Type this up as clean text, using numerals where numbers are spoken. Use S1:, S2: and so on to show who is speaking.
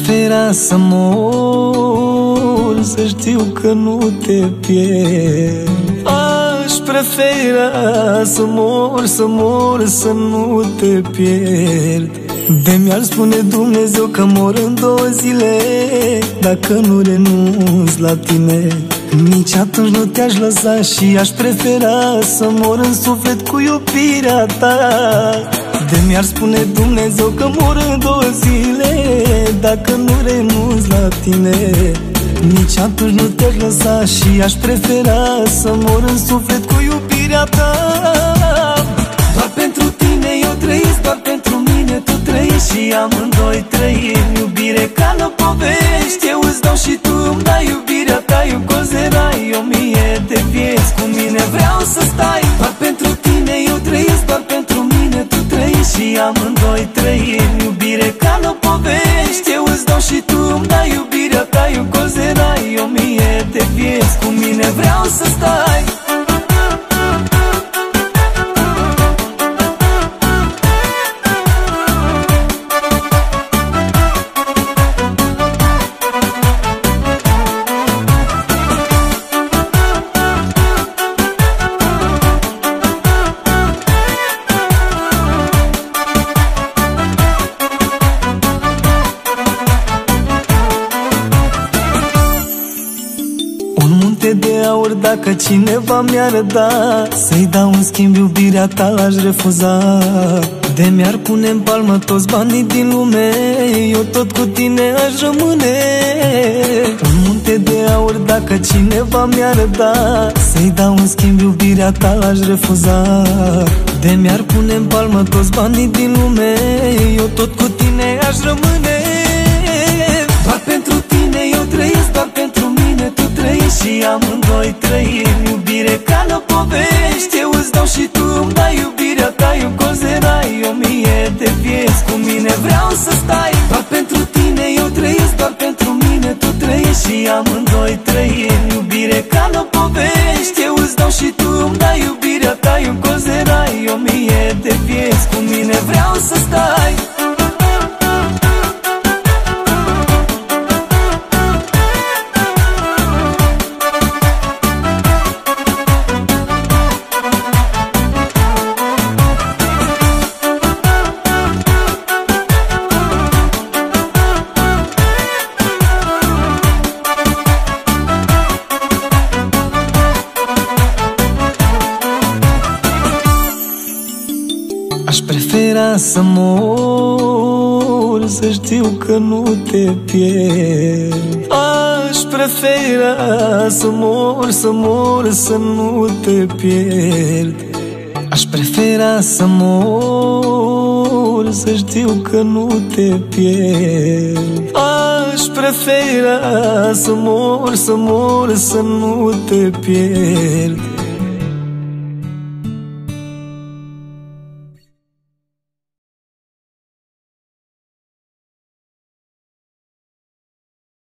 S1: prefera să mor, să știu că nu te pierd. Aș prefera să mor, să nu te pierd. De mi-ar spune Dumnezeu că mor în 2 zile, dacă nu renunț la tine, nici atunci nu te-aș lăsa. Și aș prefera să mor în suflet cu iubirea ta. De mi-ar spune Dumnezeu că mor în 2 zile, dacă nu renunț la tine, nici atunci nu te-aș lăsa. Și aș prefera să mor în suflet cu iubirea ta. Doar pentru tine eu trăiesc, doar pentru mine tu trăiești, și amândoi trăim iubire ca în povești. Eu îți dau și tu îmi dai iubirea ta, eu cozerai 1000 de vieți, cu mine vreau să stai. Doar pentru tine eu trăiesc, doar pentru mine tu trăiești, și amândoi trăim iubire ca în povești. Eu îți dau și tu îmi dai iubirea ta, eu cozerai 1000 de vieți, cu mine vreau să stai. De aur, dacă cineva mi-ar da, să-i dau în schimb iubirea ta, l-aș refuza. De mi-ar pune în palmă toți banii din lume, eu tot cu tine aș rămâne. Un munte de aur, dacă cineva mi-ar da, să-i dau în schimb iubirea ta, l-aș refuza. De mi-ar pune în palmă toți banii din lume, eu tot cu tine aș rămâne. Doar pentru tine eu trăiesc, doar pentru mine tu trăiești, și amândoi trăim iubire ca în povești. Eu îți dau și tu îmi dai iubirea ta, eu cozerai 1000 de vieți, cu mine vreau să stai. Doar pentru tine eu trăiesc, doar pentru mine tu trăiești, și amândoi trăim iubire ca în povești. Eu îți dau și tu îmi dai iubirea ta, eu cozerai 1000 de vieți, cu mine vreau să stai. Aș prefera să mor, să știu că nu te pierd. Aș prefera să mor, să nu te pierd. Aș prefera să mor, să știu că nu te pierd. Aș prefera să mor, să nu te pierd.